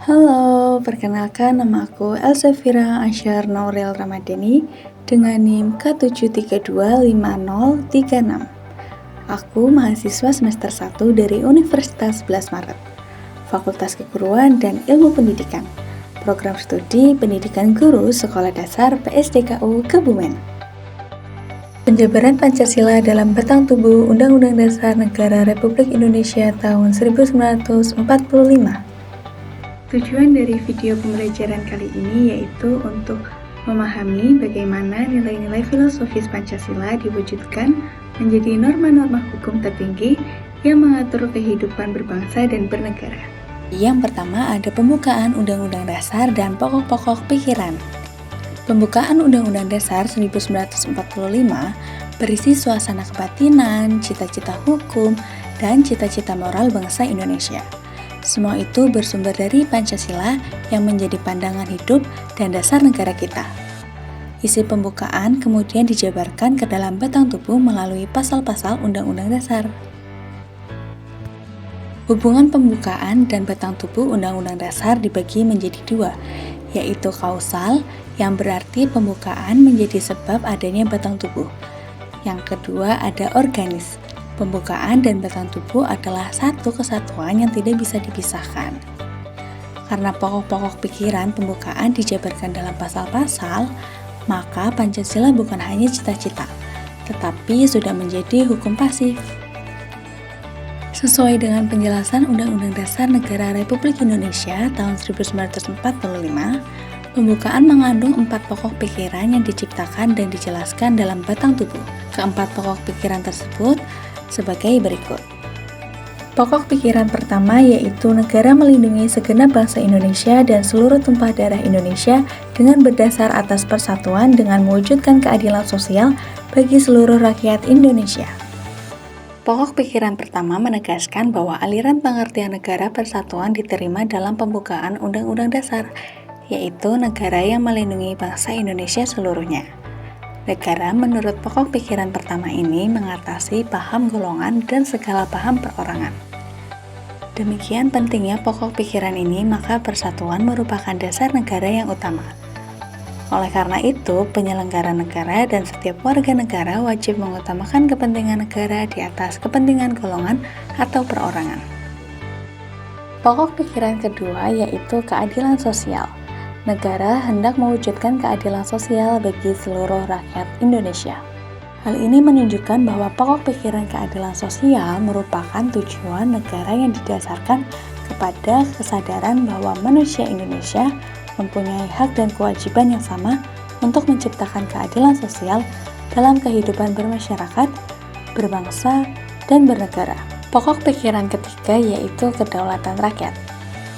Halo, perkenalkan nama aku Elzefira Ansyar Nauril Ramadhani dengan NIM K73250036. Aku mahasiswa semester 1 dari Universitas 11 Maret, Fakultas Keguruan dan Ilmu Pendidikan, Program Studi Pendidikan Guru Sekolah Dasar PSDKU Kebumen. Penjabaran Pancasila dalam Batang Tubuh Undang-Undang Dasar Negara Republik Indonesia tahun 1945. Tujuan dari video pembelajaran kali ini yaitu untuk memahami bagaimana nilai-nilai filosofis Pancasila diwujudkan menjadi norma-norma hukum tertinggi yang mengatur kehidupan berbangsa dan bernegara. Yang pertama ada pembukaan Undang-Undang Dasar dan pokok-pokok pikiran. Pembukaan Undang-Undang Dasar 1945 berisi suasana kebatinan, cita-cita hukum, dan cita-cita moral bangsa Indonesia. Semua itu bersumber dari Pancasila yang menjadi pandangan hidup dan dasar negara kita. Isi pembukaan kemudian dijabarkan ke dalam batang tubuh melalui pasal-pasal Undang-Undang Dasar. Hubungan pembukaan dan batang tubuh Undang-Undang Dasar dibagi menjadi dua, yaitu kausal, yang berarti pembukaan menjadi sebab adanya batang tubuh. Yang kedua ada organis. Pembukaan dan batang tubuh adalah satu kesatuan yang tidak bisa dipisahkan. Karena pokok-pokok pikiran pembukaan dijabarkan dalam pasal-pasal, maka Pancasila bukan hanya cita-cita, tetapi sudah menjadi hukum pasif. Sesuai dengan penjelasan Undang-Undang Dasar Negara Republik Indonesia tahun 1945, pembukaan mengandung 4 pokok pikiran yang diciptakan dan dijelaskan dalam batang tubuh. Keempat pokok pikiran tersebut sebagai berikut. Pokok pikiran pertama yaitu negara melindungi segenap bangsa Indonesia dan seluruh tumpah darah Indonesia dengan berdasar atas persatuan dengan mewujudkan keadilan sosial bagi seluruh rakyat Indonesia. Pokok pikiran pertama menegaskan bahwa aliran pengertian negara persatuan diterima dalam pembukaan Undang-Undang Dasar, yaitu negara yang melindungi bangsa Indonesia seluruhnya. Negara menurut pokok pikiran pertama ini mengatasi paham golongan dan segala paham perorangan. Demikian pentingnya pokok pikiran ini, maka persatuan merupakan dasar negara yang utama. Oleh karena itu, penyelenggara negara dan setiap warga negara wajib mengutamakan kepentingan negara di atas kepentingan golongan atau perorangan. Pokok pikiran kedua yaitu keadilan sosial. Negara hendak mewujudkan keadilan sosial bagi seluruh rakyat Indonesia. Hal ini menunjukkan bahwa pokok pikiran keadilan sosial merupakan tujuan negara yang didasarkan kepada kesadaran bahwa manusia Indonesia mempunyai hak dan kewajiban yang sama untuk menciptakan keadilan sosial dalam kehidupan bermasyarakat, berbangsa, dan bernegara. Pokok pikiran ketiga yaitu kedaulatan rakyat.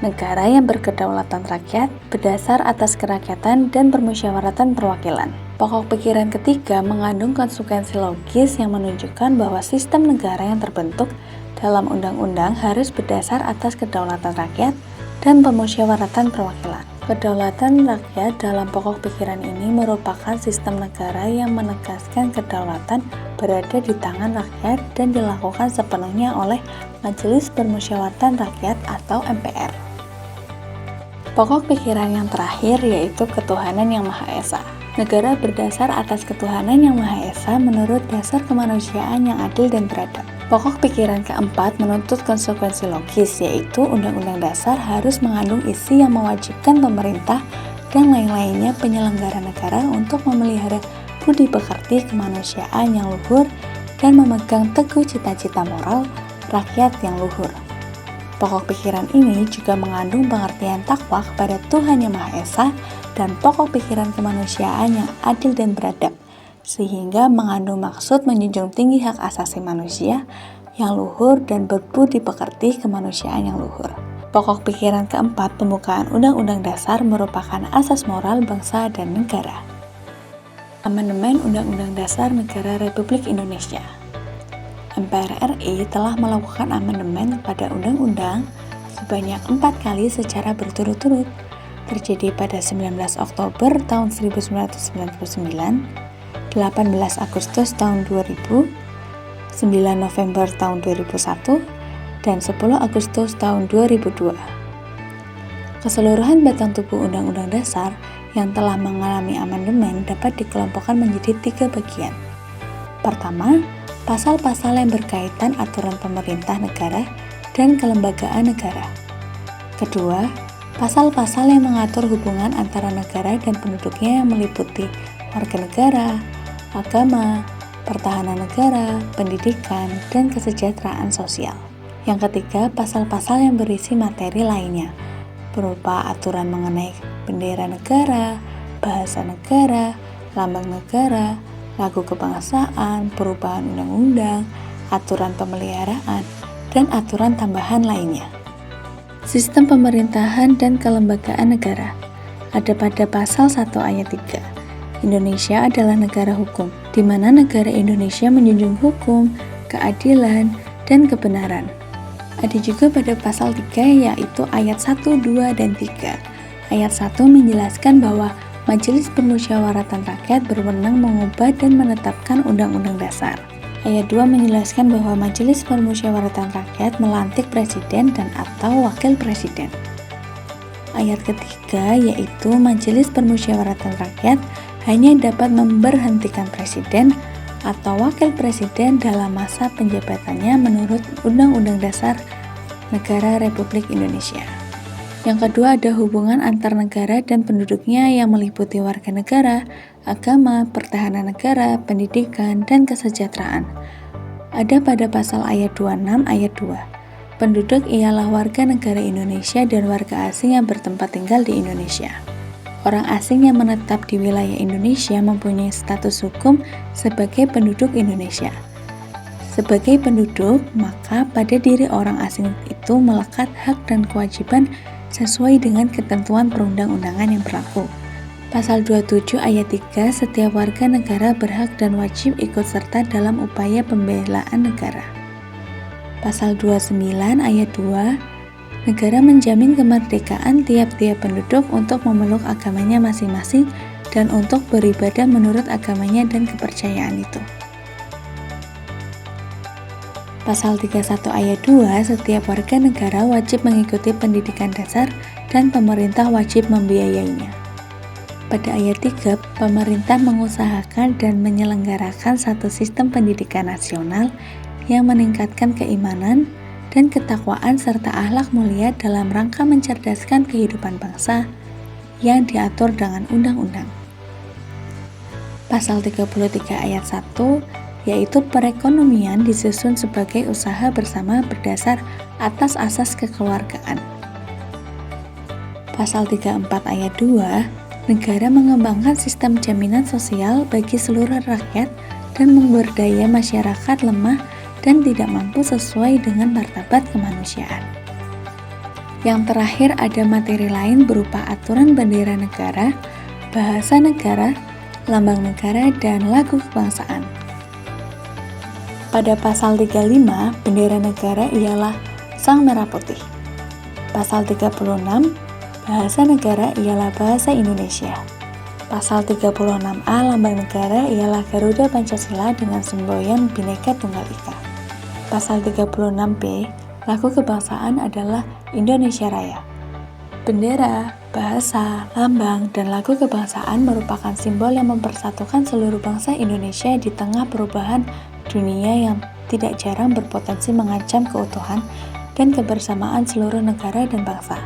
Negara yang berkedaulatan rakyat berdasar atas kerakyatan dan permusyawaratan perwakilan. Pokok pikiran ketiga mengandung konsekuensi logis yang menunjukkan bahwa sistem negara yang terbentuk dalam undang-undang harus berdasar atas kedaulatan rakyat dan permusyawaratan perwakilan. Kedaulatan rakyat dalam pokok pikiran ini merupakan sistem negara yang menegaskan kedaulatan berada di tangan rakyat dan dilakukan sepenuhnya oleh Majelis Permusyawaratan Rakyat atau MPR. Pokok pikiran yang terakhir yaitu ketuhanan yang Maha Esa. Negara berdasar atas ketuhanan yang Maha Esa menurut dasar kemanusiaan yang adil dan beradab. Pokok pikiran keempat menuntut konsekuensi logis, yaitu Undang-Undang Dasar harus mengandung isi yang mewajibkan pemerintah dan lain-lainnya penyelenggara negara untuk memelihara budi pekerti kemanusiaan yang luhur dan memegang teguh cita-cita moral rakyat yang luhur. Pokok pikiran ini juga mengandung pengertian takwa kepada Tuhan Yang Maha Esa dan pokok pikiran kemanusiaan yang adil dan beradab, sehingga mengandung maksud menjunjung tinggi hak asasi manusia yang luhur dan berbudi pekerti kemanusiaan yang luhur. Pokok pikiran keempat pembukaan Undang-Undang Dasar merupakan asas moral bangsa dan negara. Amandemen Undang-Undang Dasar Negara Republik Indonesia. MPR RI telah melakukan amandemen pada undang-undang sebanyak 4 kali secara berturut-turut, terjadi pada 19 Oktober tahun 1999, 18 Agustus tahun 2000, 9 November tahun 2001, dan 10 Agustus tahun 2002. Keseluruhan batang tubuh Undang-Undang Dasar yang telah mengalami amandemen dapat dikelompokkan menjadi 3 bagian. Pertama, pasal-pasal yang berkaitan aturan pemerintah negara dan kelembagaan negara. Kedua, pasal-pasal yang mengatur hubungan antara negara dan penduduknya yang meliputi warga negara, agama, pertahanan negara, pendidikan, dan kesejahteraan sosial. Yang ketiga, pasal-pasal yang berisi materi lainnya, berupa aturan mengenai bendera negara, bahasa negara, lambang negara, lagu kebangsaan, perubahan undang-undang, aturan pemeliharaan, dan aturan tambahan lainnya. Sistem pemerintahan dan kelembagaan negara ada pada pasal 1 ayat 3. Indonesia adalah negara hukum, di mana negara Indonesia menjunjung hukum, keadilan, dan kebenaran. Ada juga pada pasal 3 yaitu ayat 1, 2, dan 3. Ayat 1 menjelaskan bahwa Majelis Permusyawaratan Rakyat berwenang mengubah dan menetapkan Undang-Undang Dasar. Ayat 2 menjelaskan bahwa Majelis Permusyawaratan Rakyat melantik presiden dan atau wakil presiden. Ayat ketiga yaitu Majelis Permusyawaratan Rakyat hanya dapat memberhentikan presiden atau wakil presiden dalam masa penjabatannya menurut Undang-Undang Dasar Negara Republik Indonesia. Yang kedua ada hubungan antar negara dan penduduknya yang meliputi warga negara, agama, pertahanan negara, pendidikan, dan kesejahteraan. Ada pada pasal ayat 26 ayat 2. Penduduk ialah warga negara Indonesia dan warga asing yang bertempat tinggal di Indonesia. Orang asing yang menetap di wilayah Indonesia mempunyai status hukum sebagai penduduk Indonesia. Sebagai penduduk, maka pada diri orang asing itu melekat hak dan kewajiban sesuai dengan ketentuan perundang-undangan yang berlaku. Pasal 27 ayat 3, setiap warga negara berhak dan wajib ikut serta dalam upaya pembelaan negara. Pasal 29 ayat 2, negara menjamin kemerdekaan tiap-tiap penduduk untuk memeluk agamanya masing-masing dan untuk beribadah menurut agamanya dan kepercayaan itu. Pasal 31 ayat 2, setiap warga negara wajib mengikuti pendidikan dasar dan pemerintah wajib membiayainya. Pada ayat 3, pemerintah mengusahakan dan menyelenggarakan satu sistem pendidikan nasional yang meningkatkan keimanan dan ketakwaan serta akhlak mulia dalam rangka mencerdaskan kehidupan bangsa yang diatur dengan undang-undang. Pasal 33 ayat 1 yaitu perekonomian disusun sebagai usaha bersama berdasar atas asas kekeluargaan. Pasal 34 ayat 2, negara mengembangkan sistem jaminan sosial bagi seluruh rakyat dan memberdaya masyarakat lemah dan tidak mampu sesuai dengan martabat kemanusiaan. Yang terakhir ada materi lain berupa aturan bendera negara, bahasa negara, lambang negara, dan lagu kebangsaan. Pada pasal 35, bendera negara ialah sang merah putih. Pasal 36, bahasa negara ialah bahasa Indonesia. Pasal 36A, lambang negara ialah Garuda Pancasila dengan semboyan Bhinneka Tunggal Ika. Pasal 36B, lagu kebangsaan adalah Indonesia Raya. Bendera, bahasa, lambang, dan lagu kebangsaan merupakan simbol yang mempersatukan seluruh bangsa Indonesia di tengah perubahan dunia yang tidak jarang berpotensi mengancam keutuhan dan kebersamaan seluruh negara dan bangsa,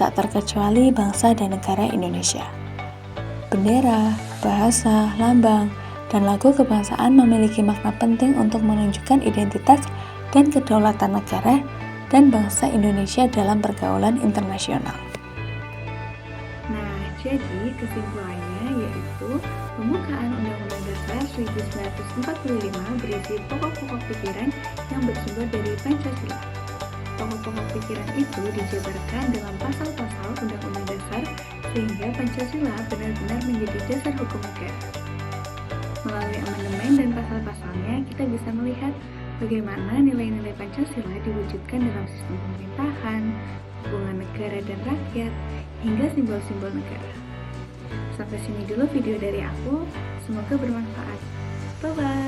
tak terkecuali bangsa dan negara Indonesia. Bendera, bahasa, lambang, dan lagu kebangsaan memiliki makna penting untuk menunjukkan identitas dan kedaulatan negara dan bangsa Indonesia dalam pergaulan internasional. Nah, jadi kesimpulannya yaitu pembukaan Undang-Undang Dasar 1945 berisi pokok-pokok pikiran yang bersumber dari Pancasila. Pokok-pokok pikiran itu dijabarkan dalam pasal-pasal Undang-Undang Dasar sehingga Pancasila benar-benar menjadi dasar hukum negara. Melalui amandemen dan pasal-pasalnya, kita bisa melihat bagaimana nilai-nilai Pancasila diwujudkan dalam sistem pemerintahan, hubungan negara dan rakyat, hingga simbol-simbol negara. Sampai sini dulu video dari aku, semoga bermanfaat. Bye-bye!